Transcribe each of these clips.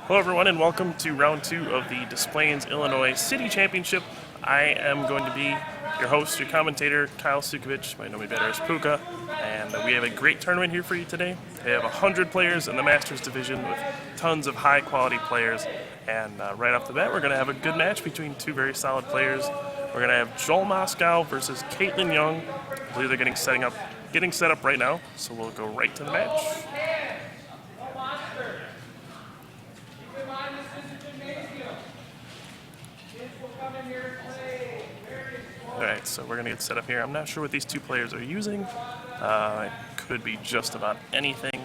Hello everyone and welcome to round 2 of the Des Plaines, Illinois City Championship. I am going to be your host, your commentator, Kyle Sucevich. Might know me better as Pooka. And we have a great tournament here for you today. We have 100 players in the Masters division with tons of high quality players. And right off the bat, we're going to have a good match between two very solid players. We're going to have Joel Moskow versus Kaitlin Young. I believe they're getting set up right now. So we'll go right to the match. Alright, so we're going to get set up here. I'm not sure what these two players are using. It could be just about anything.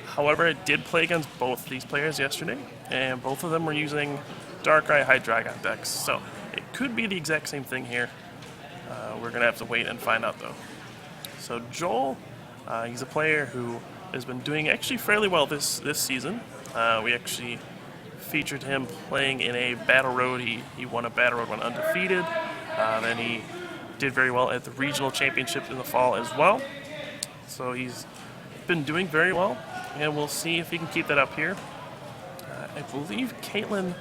However, I did play against both these players yesterday, and both of them were using Darkrai Hydreigon decks. So it could be the exact same thing here. We're going to have to wait and find out, though. So Joel, he's a player who has been doing actually fairly well this season. We actually featured him playing in a Battle Road. He won a Battle Road, went undefeated. Then he did very well at the regional championship in the fall as well. So he's been doing very well, and we'll see if he can keep that up here. I believe Kaitlin,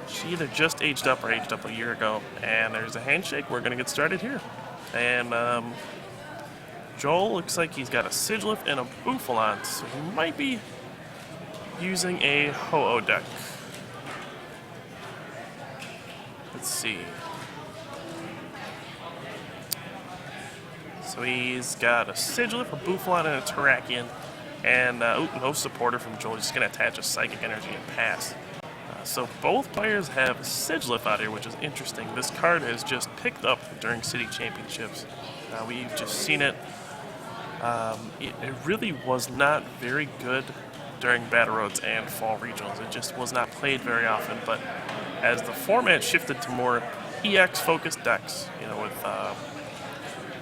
she either just aged up or aged up a year ago. And there's a handshake. We're going to get started here. And Joel looks like he's got a Sigilyph and a Bouffalant, so he might be using a Ho-Oh deck. Let's see. So he's got a Sigilyph, a Bouffalant, and a Terrakion. And no supporter from Joel. He's just going to attach a Psychic Energy and pass. So both players have Sigilyph out here, which is interesting. This card has just picked up during City Championships. We've just seen it. It really was not very good during Battle Roads and Fall Regionals. It just was not played very often. But as the format shifted to more EX-focused decks, with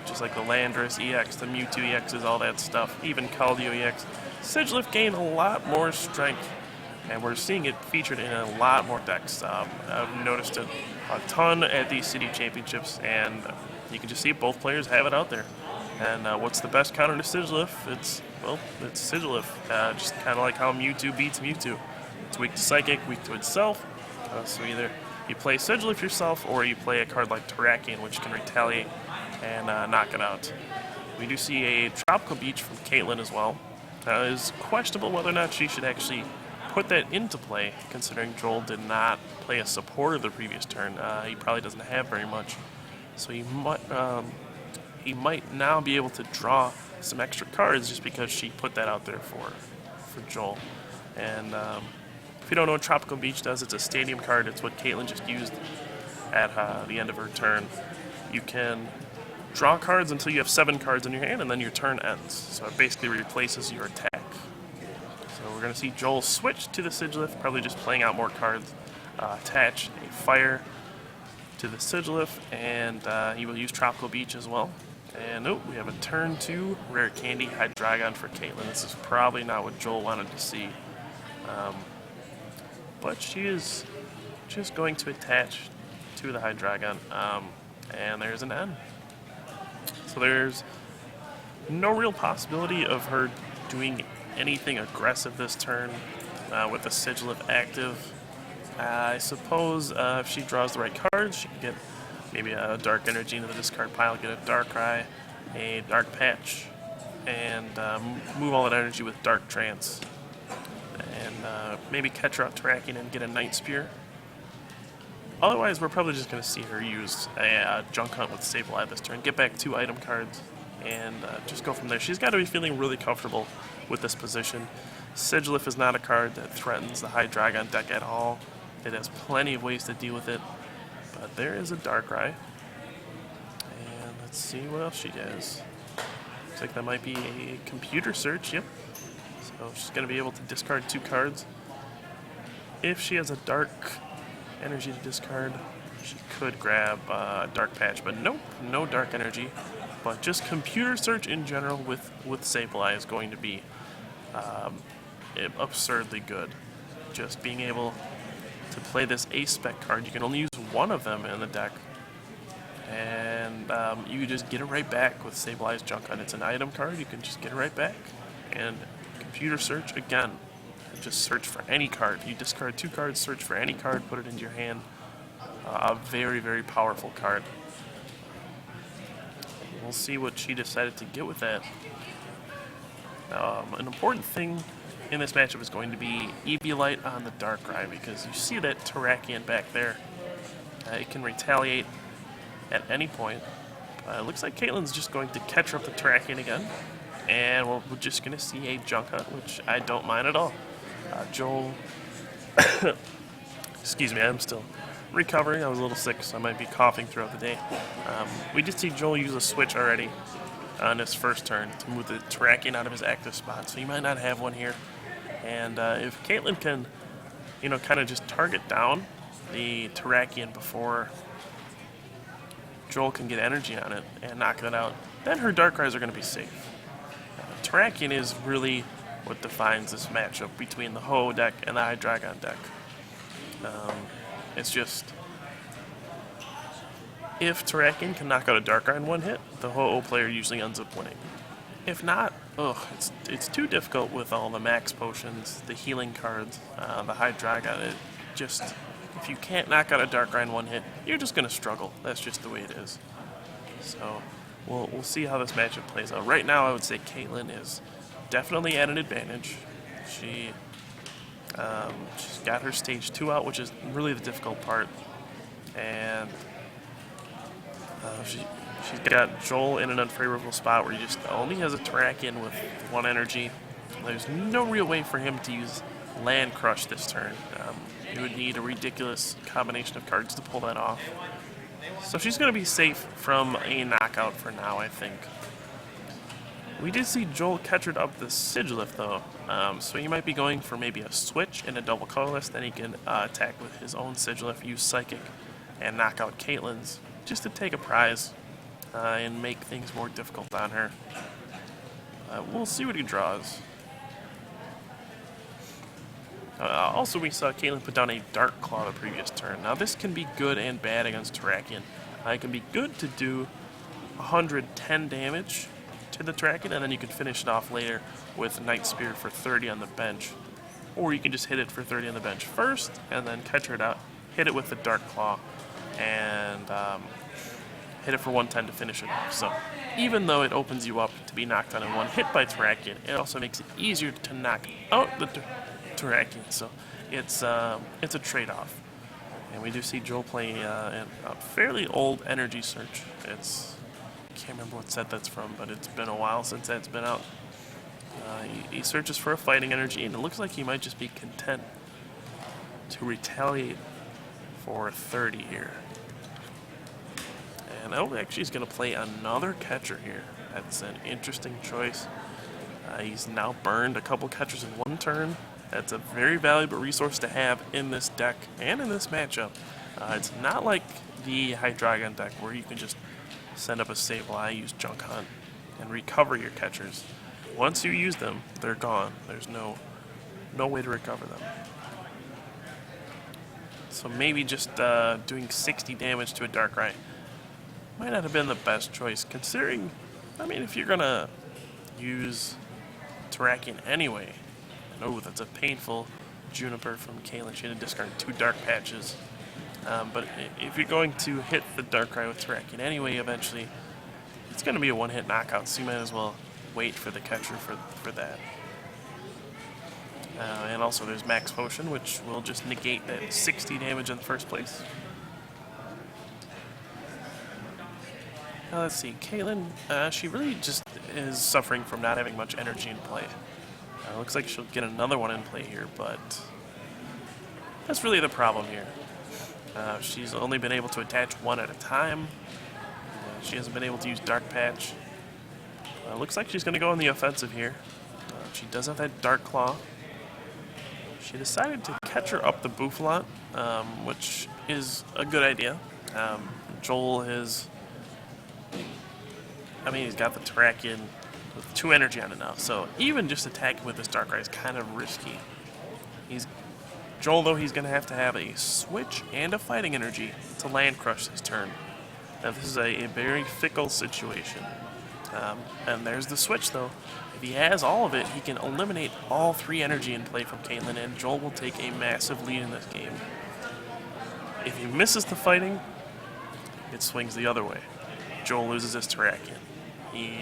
just like the Landorus EX, the Mewtwo EXs, all that stuff, even Keldeo EX, Sigilyph gained a lot more strength, and we're seeing it featured in a lot more decks. I've noticed it a ton at these City Championships, and you can just see both players have it out there. And what's the best counter to Sigilyph? It's Sigilyph. Just kind of like how Mewtwo beats Mewtwo. It's weak to Psychic, weak to itself. So either you play Sigilyph yourself, or you play a card like Terrakion, which can retaliate and knock it out. We do see a Tropical Beach from Kaitlin as well. It's questionable whether or not she should actually put that into play, considering Joel did not play a supporter the previous turn. He probably doesn't have very much. So he might now be able to draw some extra cards just because she put that out there for Joel. And if you don't know what Tropical Beach does, it's a stadium card. It's what Kaitlin just used at the end of her turn. You can draw cards until you have 7 cards in your hand, and then your turn ends. So it basically replaces your attack. So we're going to see Joel switch to the Sigilyph, probably just playing out more cards. Attach a Fire to the Sigilyph, and he will use Tropical Beach as well. And we have a turn 2 Rare Candy Hydreigon for Kaitlin. This is probably not what Joel wanted to see. But she is just going to attach to the Hydreigon. And there's an N. So there's no real possibility of her doing anything aggressive this turn with the Sigilyph active. I suppose if she draws the right cards, she can get maybe a Dark Energy into the discard pile, get a Darkrai, a Dark Patch, and move all that energy with Dark Trance. And maybe catch her out Terrakion and get a Night Spear. Otherwise, we're probably just going to see her use a Junk Hunt with Sableye this turn, get back 2 item cards, and just go from there. She's got to be feeling really comfortable with this position. Sigilyph is not a card that threatens the Hydreigon deck at all. It has plenty of ways to deal with it. But there is a Darkrai. And let's see what else she has. Looks like that might be a computer search, yep. So she's going to be able to discard 2 cards. If she has a Dark Energy to discard, she could grab Dark Patch, but nope, no Dark Energy. But just computer search in general with Sableye is going to be absurdly good. Just being able to play this Ace-Spec card, you can only use 1 of them in the deck. And you just get it right back with Sableye's Junk Hunt. It's an item card, you can just get it right back. And computer search, again, just search for any card. You discard 2 cards, search for any card, put it into your hand. A very, very powerful card. We'll see what she decided to get with that. An important thing in this matchup is going to be Eviolite on the Darkrai, because you see that Terrakion back there. It can retaliate at any point. It looks like Kaitlin's just going to catch up the Terrakion again, and we're just going to see a Junk Hunt, which I don't mind at all. Joel, excuse me, I'm still recovering. I was a little sick, so I might be coughing throughout the day. We did see Joel use a switch already on his first turn to move the Terrakion out of his active spot, so he might not have one here. And if Kaitlin can, kind of just target down the Terrakion before Joel can get energy on it and knock that out, then her Darkrai's are going to be safe. Terrakion is really what defines this matchup between the Ho deck and the Hydreigon deck. It's just, if Terrakion can knock out a Darkrai in one hit, the Ho-Oh player usually ends up winning. If not, it's too difficult with all the max potions, the healing cards, the Hydreigon. If you can't knock out a Darkrai in one hit, you're just going to struggle. That's just the way it is. So we'll see how this matchup plays out. Right now, I would say Kaitlin is definitely at an advantage. She's got her stage 2 out, which is really the difficult part. And she's got Joel in an unfavorable spot where he just only has a Terrakion with 1 energy. There's no real way for him to use Land Crush this turn. He would need a ridiculous combination of cards to pull that off. So she's going to be safe from a knockout for now, I think. We did see Joel catchered up the Sigilyph, though, so he might be going for maybe a switch and a double colorless. Then he can attack with his own Sigilyph, use Psychic, and knock out Kaitlin's, just to take a prize and make things more difficult on her. We'll see what he draws. Also, we saw Kaitlin put down a Dark Claw the previous turn. Now, this can be good and bad against Terrakion. It can be good to do 110 damage to the Terrakion, and then you can finish it off later with Night Spear for 30 on the bench. Or you can just hit it for 30 on the bench first, and then catch it out, hit it with the Dark Claw, and hit it for 110 to finish it off. So, even though it opens you up to be knocked out in one hit by Terrakion, it also makes it easier to knock out the Terrakion. So, it's a trade-off. And we do see Joel play a fairly old Energy Search. I can't remember what set that's from, but it's been a while since that's been out. He searches for a fighting energy, and it looks like he might just be content to retaliate for 30 here. And actually he's going to play another catcher here. That's an interesting choice. He's now burned a couple catchers in one turn. That's a very valuable resource to have in this deck and in this matchup. It's not like the Hydreigon deck where you can just send up a Sableye, use Junk Hunt, and recover your catchers. Once you use them, they're gone. There's no way to recover them. So maybe just doing 60 damage to a Darkrai might not have been the best choice, considering, if you're going to use Terrakion anyway. Oh, that's a painful Juniper from Kaitlin. She had to discard 2 Dark Patches. But if you're going to hit the Darkrai with Terrakion anyway, eventually, it's going to be a one-hit knockout, so you might as well wait for the catcher for that. And also there's Max Potion, which will just negate that 60 damage in the first place. Now let's see, Kaitlin, she really just is suffering from not having much energy in play. Looks like she'll get another one in play here, but that's really the problem here. She's only been able to attach one at a time. She hasn't been able to use Dark Patch. Looks like she's going to go on the offensive here. She does have that Dark Claw. She decided to catch her up the Bouffalant, which is a good idea. Joel is... he's got the Terrakion with 2 energy on it now, so even just attacking with this Darkrai is kind of risky. Joel, though, he's going to have a switch and a fighting energy to Land Crush this turn. Now, this is a very fickle situation. And there's the switch, though. If he has all of it, he can eliminate all 3 energy in play from Kaitlin, and Joel will take a massive lead in this game. If he misses the fighting, it swings the other way. Joel loses his Terrakion. He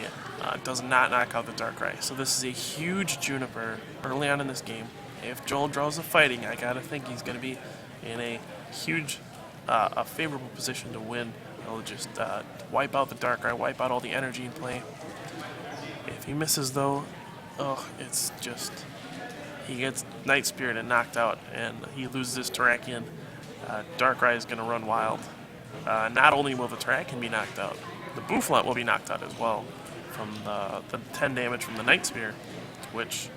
does not knock out the Darkrai. So this is a huge Juniper early on in this game. If Joel draws the fighting, I gotta think he's gonna be in a huge, a favorable position to win. He'll just wipe out the Darkrai, wipe out all the energy in play. If he misses though, it's just, he gets Night Spirit and knocked out, and he loses his Terrakion. Darkrai is gonna run wild. Not only will the Terrakion be knocked out, the Bouffalant will be knocked out as well from the 10 damage from the Night Spear, which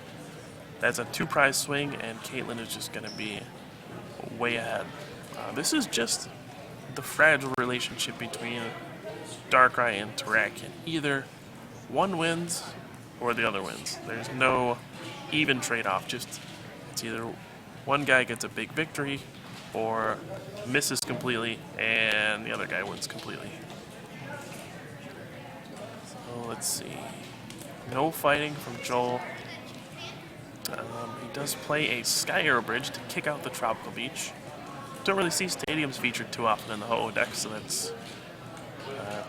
that's a 2-prize swing, and Kaitlin is just gonna be way ahead. This is just the fragile relationship between Darkrai and Terrakion. Either one wins or the other wins. There's no even trade-off. Just it's either one guy gets a big victory or misses completely and the other guy wins completely. So let's see. No fighting from Joel. He does play a Sky Arrow Bridge to kick out the Tropical Beach. Don't really see stadiums featured too often in the Ho-Oh deck, so that's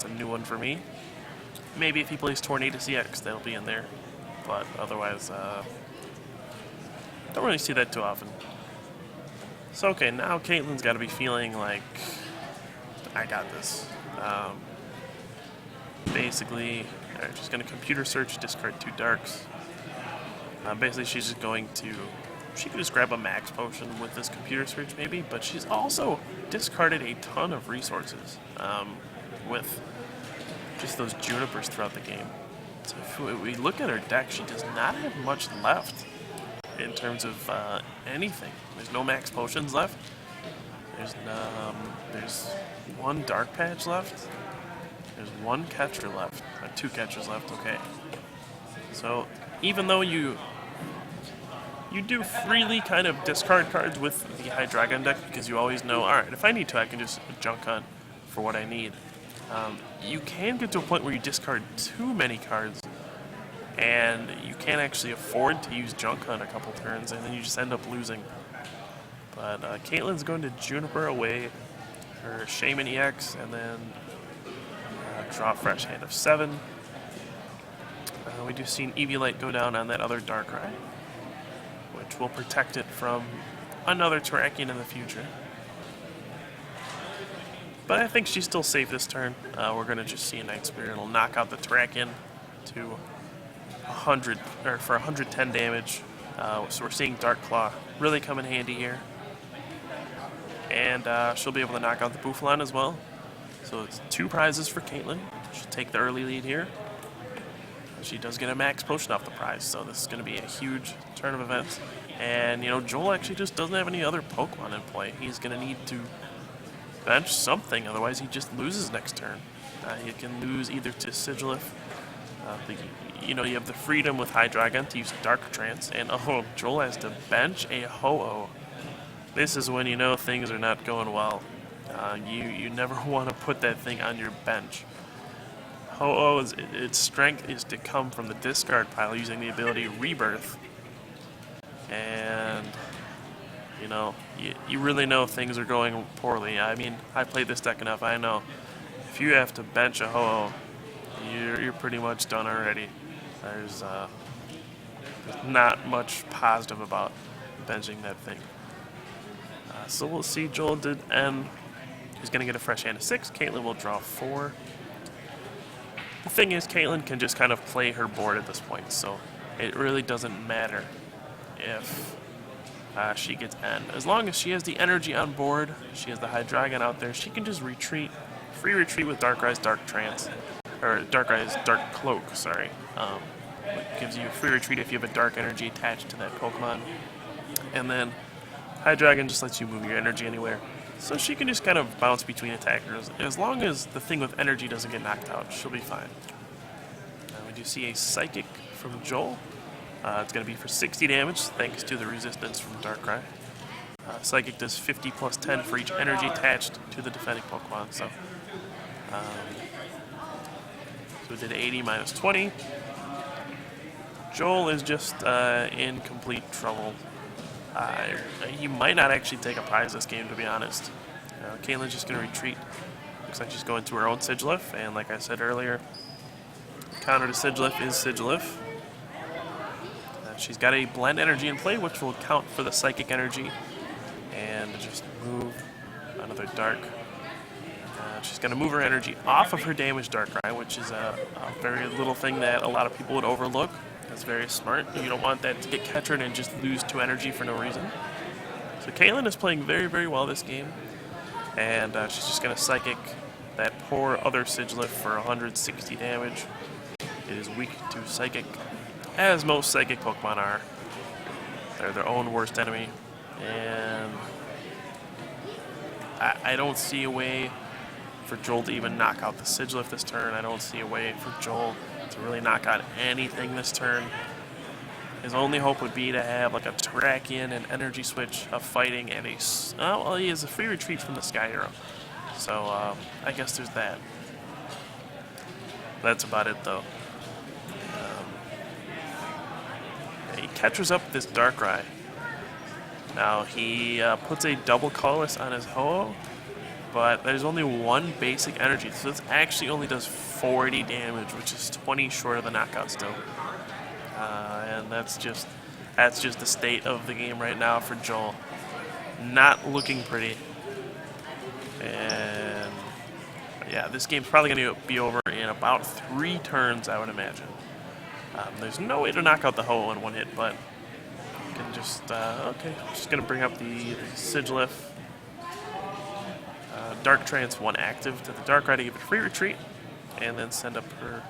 a new one for me. Maybe if he plays Tornado CX, that'll be in there. But otherwise, don't really see that too often. So okay, now Kaitlin's got to be feeling like, I got this. Basically, she's going to computer search, discard 2 darks. Basically, she's just going to, she could just grab a max potion with this computer search maybe, but she's also discarded a ton of resources with just those Junipers throughout the game. So if we look at her deck, she does not have much left in terms of anything. There's no max potions left. There's 1 dark patch left. There's 1 catcher left. 2 catchers left, okay. So even though you do freely kind of discard cards with the Hydreigon deck because you always know, alright, if I need to, I can just junk hunt for what I need. You can get to a point where you discard too many cards and you can't actually afford to use junk hunt a couple turns and then you just end up losing. But Kaitlin's going to Juniper away her Shaman EX and then draw a fresh hand of 7. We do see an Eviolite go down on that other Darkrai, which will protect it from another Terrakion in the future. But I think she's still safe this turn. We're going to just see a Night Spirit. It'll knock out the Terrakion to 100, or for 110 damage. So we're seeing Dark Claw really come in handy here. And she'll be able to knock out the Bouffalant as well. So it's 2 prizes for Kaitlin. She'll take the early lead here. She does get a max potion off the prize, so this is going to be a huge turn of events. And, you know, Joel actually just doesn't have any other Pokemon in play. He's going to need to bench something, otherwise he just loses next turn. He can lose either to Sigilyph. You know, you have the freedom with Hydreigon to use Dark Trance, and Joel has to bench a Ho-Oh. This is when you know things are not going well. You never want to put that thing on your bench. Ho-Oh, its strength is to come from the discard pile using the ability Rebirth. And, you know, you really know things are going poorly. I mean, I played this deck enough. I know if you have to bench a Ho-Oh, you're pretty much done already. There's not much positive about benching that thing. So we'll see. Joel did end. He's going to get a fresh hand of 6. Kaitlin will draw 4. The thing is, Kaitlin can just kind of play her board at this point, so it really doesn't matter if she gets end. As long as she has the energy on board, she has the Hydreigon out there, she can just retreat, free retreat with Darkrai's Dark Trance, or Darkrai's Dark Cloak, sorry. It gives you a free retreat if you have a dark energy attached to that Pokemon. And then Hydreigon just lets you move your energy anywhere. So she can just kind of bounce between attackers. As long as the thing with energy doesn't get knocked out, she'll be fine. We do see a Psychic from Joel. It's going to be for 60 damage, thanks to the resistance from Darkrai. Psychic does 50 plus 10 for each energy attached to the defending Pokemon. So who did 80 minus 20. Joel is just in complete trouble. He might not actually take a prize this game, to be honest. Kaitlin's just going to retreat. Looks like she's going to her own Sigilyph, and like I said earlier, counter to Sigilyph is Sigilyph. She's got a blend energy in play, which will count for the psychic energy, and just move another dark. She's going to move her energy off of her damaged Darkrai, which is a very little thing that a lot of people would overlook. That's very smart. You don't want that to get Ketrin and just lose 2 energy for no reason. So Kaitlin is playing very, very well this game, and she's just going to Psychic that poor other Sigilyph for 160 damage. It is weak to Psychic, as most Psychic Pokemon are. They're their own worst enemy, and I don't see a way for Joel to even knock out the Sigilyph this turn. I don't see a way for Joel to really knock out anything this turn. His only hope would be to have like a Terrakion and Energy Switch of fighting and well, he has a free retreat from the Sky Hero. So I guess there's that. That's about it though. He catches up this Darkrai. Now he puts a double colorless on his Ho-Oh, but there's only 1 basic energy, so this actually only does 40 damage, which is 20 short of the knockout still. And that's just the state of the game right now for Joel. Not looking pretty. And yeah, this game's probably going to be over in about 3 turns, I would imagine. There's no way to knock out the Ho-Oh in 1 hit, but you can just, okay, I'm just going to bring up the Sigilyph. Dark Trance 1 active to the Darkrai to give it free retreat, and then send up her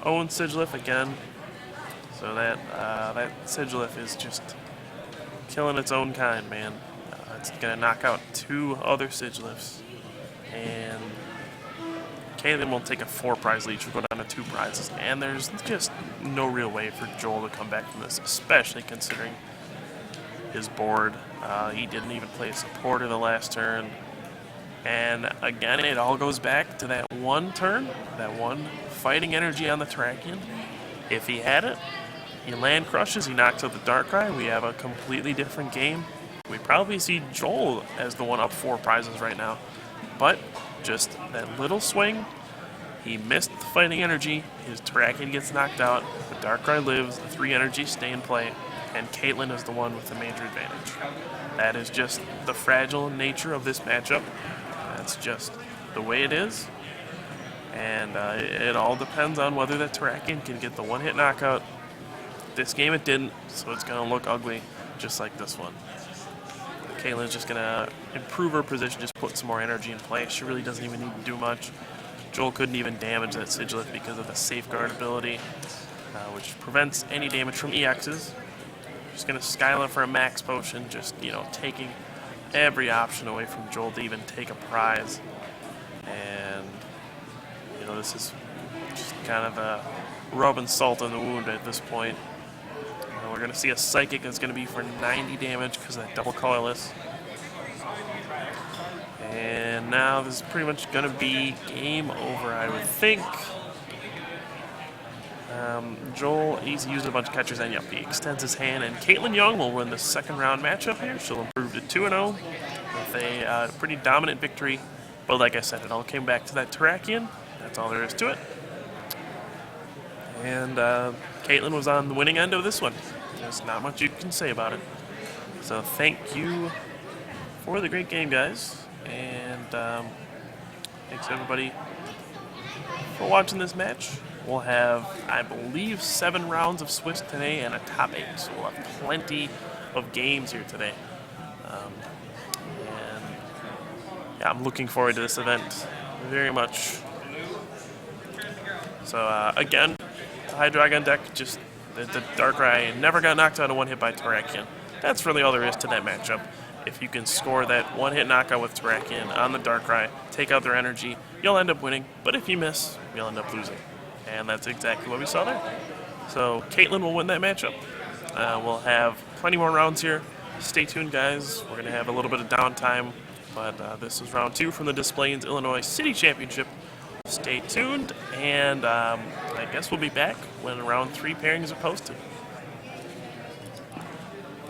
own Sigilyph again. So that Sigilyph is just killing its own kind, man. It's going to knock out 2 other Sigilyphs, and Kaitlin will take a 4 prize lead. She'll go down to 2 prizes, and there's just no real way for Joel to come back from this, especially considering his board. He didn't even play a supporter the last turn. And again, it all goes back to that 1 turn, that 1 fighting energy on the Terrakion. If he had it, he land crushes, he knocks out the Darkrai. We have a completely different game. We probably see Joel as the one up 4 prizes right now. But just that little swing, he missed the fighting energy, his Terrakion gets knocked out, the Darkrai lives, the 3 energies stay in play, and Kaitlin is the one with the major advantage. That is just the fragile nature of this matchup. That's just the way it is, and it all depends on whether that Terrakion can get the 1-hit knockout. This game it didn't, so it's going to look ugly, just like this one. Kaitlin's just going to improve her position, just put some more energy in play. She really doesn't even need to do much. Joel couldn't even damage that Sigilyph because of the Safeguard ability, which prevents any damage from EXs. Just going to Skyla for a max potion, just, taking every option away from Joel to even take a prize. And, this is just kind of rubbing salt in the wound at this point. We're going to see a Psychic that's going to be for 90 damage because of that double colorless. And now this is pretty much going to be game over, I would think. Joel, he's used a bunch of catchers, and he extends his hand, and Kaitlin Young will win the 2nd round matchup here. She'll improve to 2-0 with a pretty dominant victory. But like I said, it all came back to that Terrakion. That's all there is to it. And Kaitlin was on the winning end of this one. There's not much you can say about it. So thank you for the great game, guys. And thanks everybody for watching this match. We'll have, I believe, 7 rounds of Swiss today and a top 8. So we'll have plenty of games here today. And yeah, I'm looking forward to this event very much. So again, the Hydreigon deck, just the Darkrai never got knocked out in 1 hit by Terrakion. That's really all there is to that matchup. If you can score that 1-hit knockout with Terrakion on the Darkrai, take out their energy, you'll end up winning. But if you miss, you'll end up losing. And that's exactly what we saw there. So Kaitlin will win that matchup. We'll have plenty more rounds here. Stay tuned, guys. We're going to have a little bit of downtime. But this is round 2 from the Des Plaines, Illinois City Championship. stay tuned, and I guess we'll be back when round 3 pairings are posted.